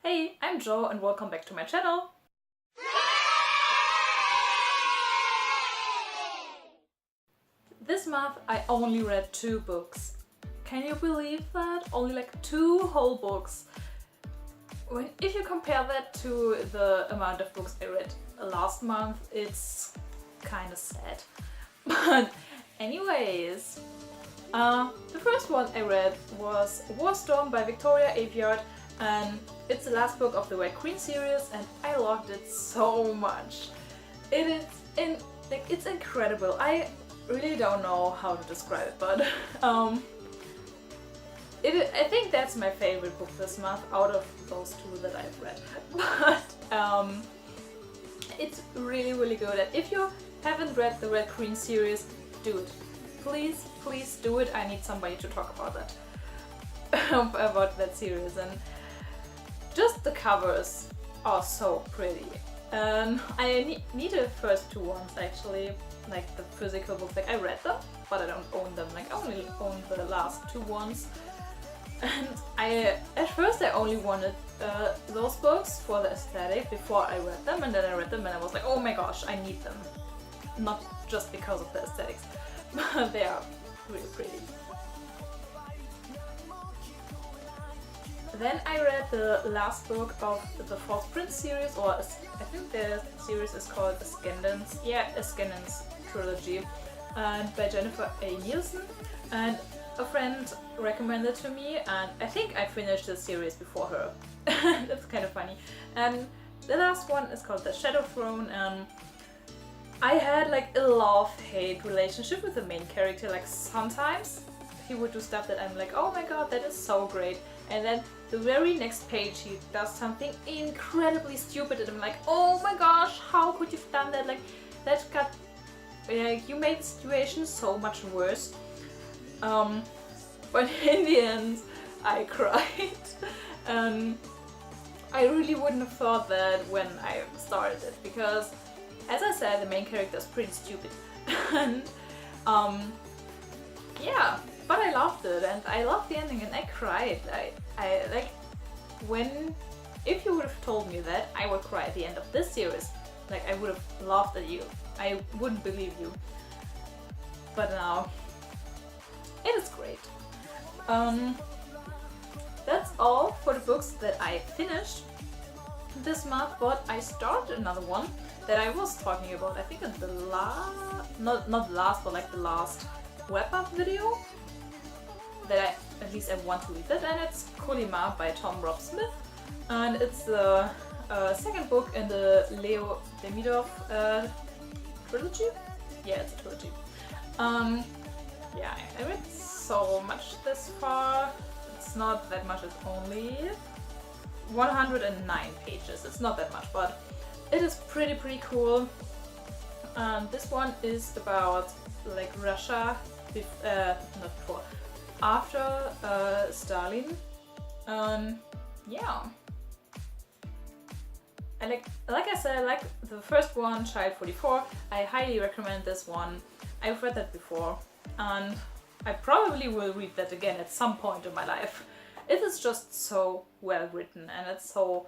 Hey, I'm Jo and welcome back to my channel. This month I only read 2 books. Can you believe that? Only like 2 whole books. If you compare that to the amount of books I read last month, it's kind of sad. But anyways, the first one I read was Warstone by Victoria Aveyard, and it's the last book of the Red Queen series and I loved it so much. It's incredible. I really don't know how to describe it, but I think that's my favorite book this month out of those 2 that I've read. But it's really good, and if you haven't read the Red Queen series, do it. Please do it. I need somebody to talk about that. About that series, and just the covers are so pretty. And I need the first 2 ones actually, like the physical books. Like I read them, but I don't own them. Like I only own the last 2 ones. And at first I only wanted those books for the aesthetic before I read them, and then I read them and I was like, oh my gosh, I need them. Not just because of the aesthetics, but they are really pretty. Then I read the last book of the False Prince series, or I think the series is called Ascendance. Yeah, Ascendance trilogy, and by Jennifer A. Nielsen. And a friend recommended to me, and I think I finished the series before her. That's kind of funny. And the last one is called The Shadow Throne, and I had like a love-hate relationship with the main character. Like sometimes he would do stuff that I'm like, oh my god, that is so great, and then the very next page he does something incredibly stupid and I'm like, oh my gosh, how could you have done that? Like that got, you made the situation so much worse. But in the end I cried. I really wouldn't have thought that when I started it, because as I said, the main character is pretty stupid. And yeah, but I loved it and I loved the ending and I cried. I like, if you would have told me that I would cry at the end of this series, like I would have laughed at you. I wouldn't believe you. But now it is great. That's all for the books that I finished this month, but I started another one that I was talking about, I think in the not the last, but like the last wrap-up video, that at least I want to read it, and it's Kolyma by Robb Smith, and it's the second book in the Leo Demidov trilogy? Yeah, it's a trilogy. Yeah, I read so much this far. It's not that much, it's only 109 pages. It's not that much, but it is pretty cool. This one is about like Russia, not before, after Stalin. Yeah. And like I said, like the first one, Child 44, I highly recommend this one. I've read that before, and I probably will read that again at some point in my life. It is just so well written and it's so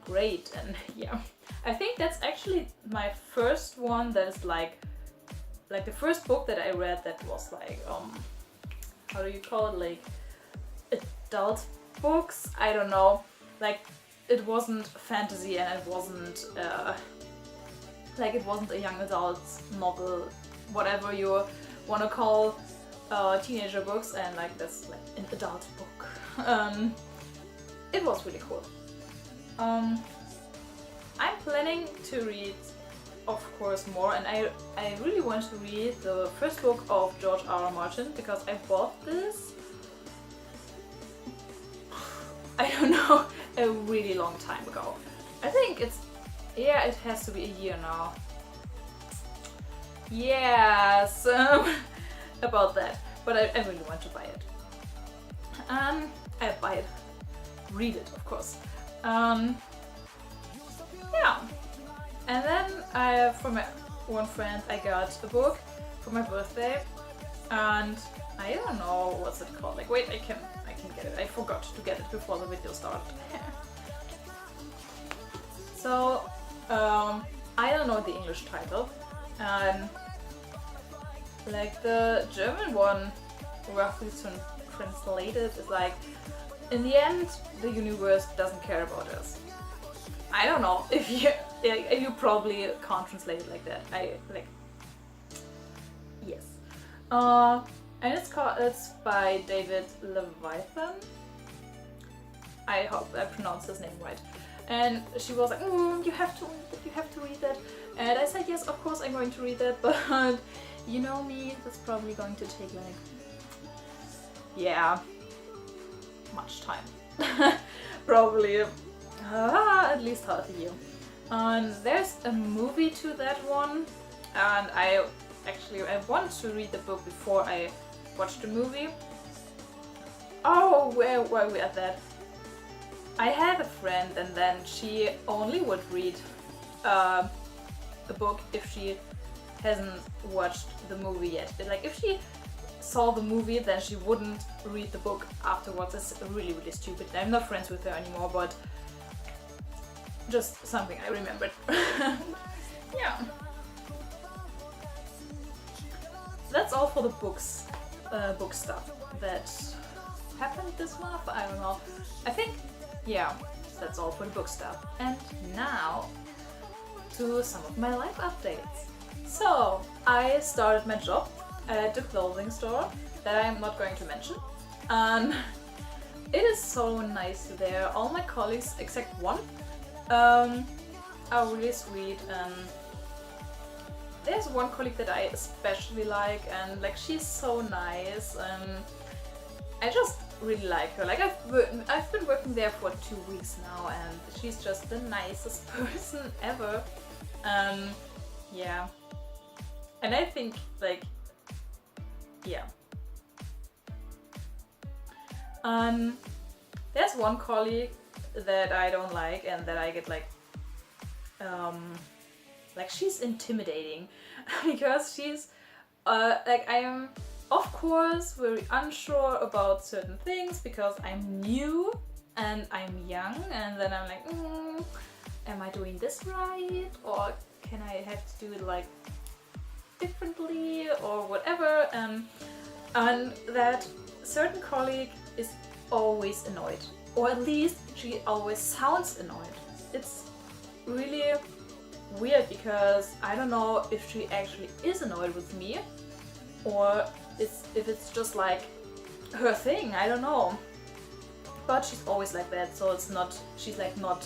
great, and yeah. I think that's actually my first one that is like the first book that I read that was like, how do you call it, like adult books? I don't know. Like it wasn't fantasy and it wasn't like it wasn't a young adult novel, whatever you want to call teenager books, and like that's like an adult book. It was really cool. I'm planning to read, of course, more, and I really want to read the first book of George R.R. Martin, because I bought this, I don't know, a really long time ago. I think it's, yeah, it has to be a year now. Yes, about that, but I really want to buy it. I buy it, read it, of course. Yeah, and then from my one friend I got a book for my birthday, and I don't know what's it called. Like, wait, I can get it. I forgot to get it before the video started. So, I don't know the English title, and like the German one, roughly translated, is like, in the end, the universe doesn't care about us. I don't know if you probably can't translate it like that. Yes. And it's by David Leviathan. I hope I pronounced his name right. And she was like, you have to read that. And I said, yes, of course I'm going to read that, but you know me, that's probably going to take like, yeah, much time. Probably at least half a year. And there's a movie to that one, and I want to read the book before I watch the movie. Oh, where were we at that? I had a friend, and then she only would read the book if she hasn't watched the movie yet. Like, if she saw the movie, then she wouldn't read the book afterwards. It's really, really stupid. I'm not friends with her anymore, but just something I remembered. Yeah. That's all for the books, book stuff that happened this month. I don't know. I think, yeah, that's all for the book stuff. And now to some of my life updates. So, I started my job at the clothing store that I'm not going to mention. It is so nice there. All my colleagues, except one, are really sweet. There's one colleague that I especially like, and like, she's so nice. I just really like her. Like, I've been working there for 2 weeks now, and she's just the nicest person ever. Yeah. And I think, like, yeah. There's one colleague that I don't like, and that I get like she's intimidating because she's like, I am of course very unsure about certain things because I'm new and I'm young, and then I'm like, am I doing this right, or can I have to do it like differently or whatever, and that certain colleague is always annoyed, or at least she always sounds annoyed. It's really weird because I don't know if she actually is annoyed with me, or if it's just like her thing, I don't know. But she's always like that, so it's not, she's like not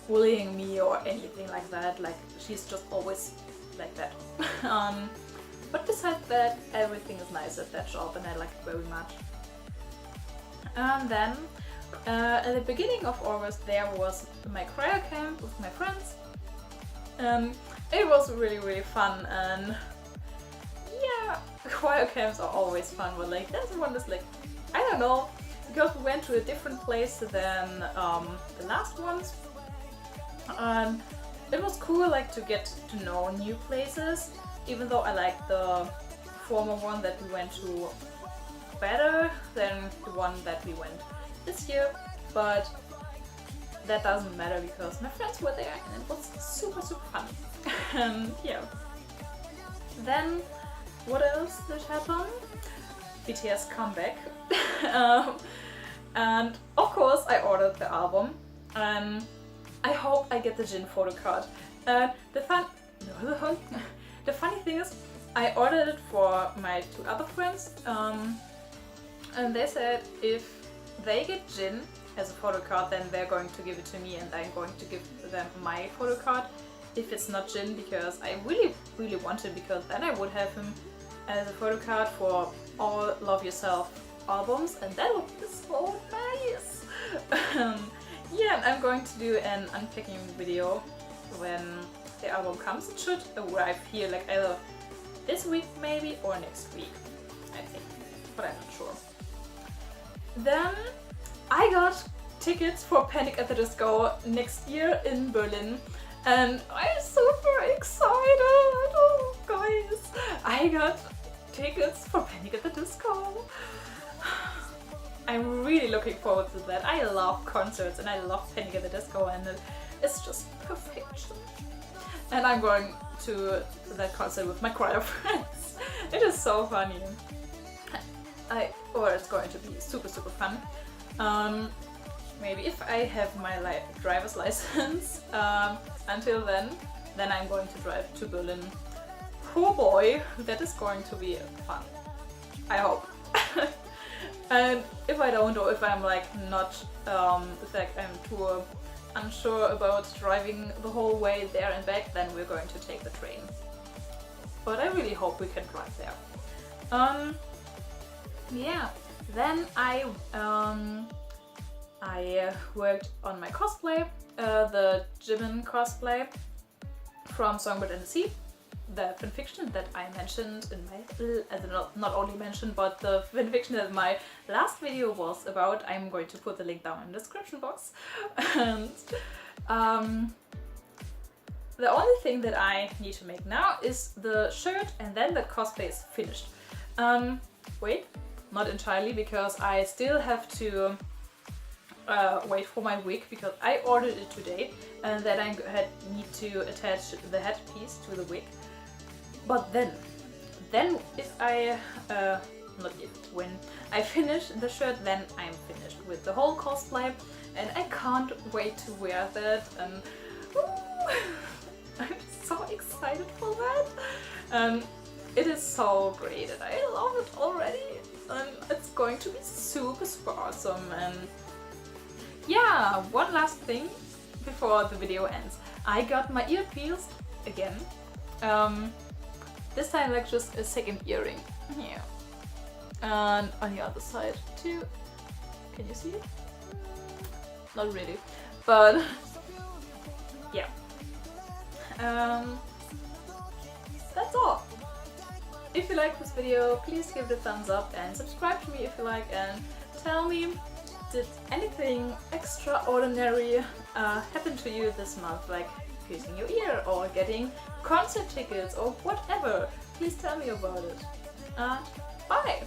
bullying me or anything like that, like she's just always like that. But besides that, everything is nice at that job, and I like it very much. And then at the beginning of August there was my cryo camp with my friends. It was really, really fun, and yeah, cryo camps are always fun, but like this one is like, I don't know, because we went to a different place than the last ones. It was cool, like, to get to know new places, even though I like the former one that we went to better than the one that we went this year, but that doesn't matter because my friends were there and it was super, super fun. Yeah. Then, what else did happen? BTS comeback. And of course I ordered the album. I hope I get the Jin photo card. The funny thing is, I ordered it for my 2 other friends, and they said if they get Jin as a photo card, then they're going to give it to me, and I'm going to give them my photo card if it's not Jin, because I really, really want it, because then I would have him as a photo card for all Love Yourself albums, and that would be so nice. Yeah, and I'm going to do an unpacking video when the album comes. It should arrive here like either this week maybe or next week, I think, but I'm not sure. Then I got tickets for Panic at the Disco next year in Berlin, and I'm super excited! Oh guys, I got tickets for Panic at the Disco. I'm really looking forward to that. I love concerts and I love Panic at the Disco, and it's just perfection. And I'm going to that concert with my choir friends. It is so funny. Or it's going to be super fun. Maybe if I have my driver's license until then I'm going to drive to Berlin. Oh boy, that is going to be fun. I hope. And if I don't, or if I'm like not, if I'm too unsure about driving the whole way there and back, then we're going to take the train. But I really hope we can drive there. Yeah, then I worked on my cosplay, the Jimin cosplay from Songbird and the Sea, the fanfiction that I mentioned in my, not only mentioned, but the fanfiction that my last video was about. I'm going to put the link down in the description box. And the only thing that I need to make now is the shirt, and then the cosplay is finished. Wait, not entirely, because I still have to wait for my wig, because I ordered it today, and then I need to attach the headpiece to the wig. But then if I, when I finish the shirt, then I'm finished with the whole cosplay, and I can't wait to wear that, and I'm so excited for that. It is so great and I love it already, and it's going to be super awesome. And yeah, one last thing before the video ends. I got my ear pierced again. This time like just a second earring here, and on the other side too. Can you see it? Not really, but yeah. That's all. If you like this video, please give it a thumbs up and subscribe to me if you like, and tell me, did anything extraordinary happen to you this month, like piercing your ear or getting concert tickets or whatever? Please tell me about it. Bye!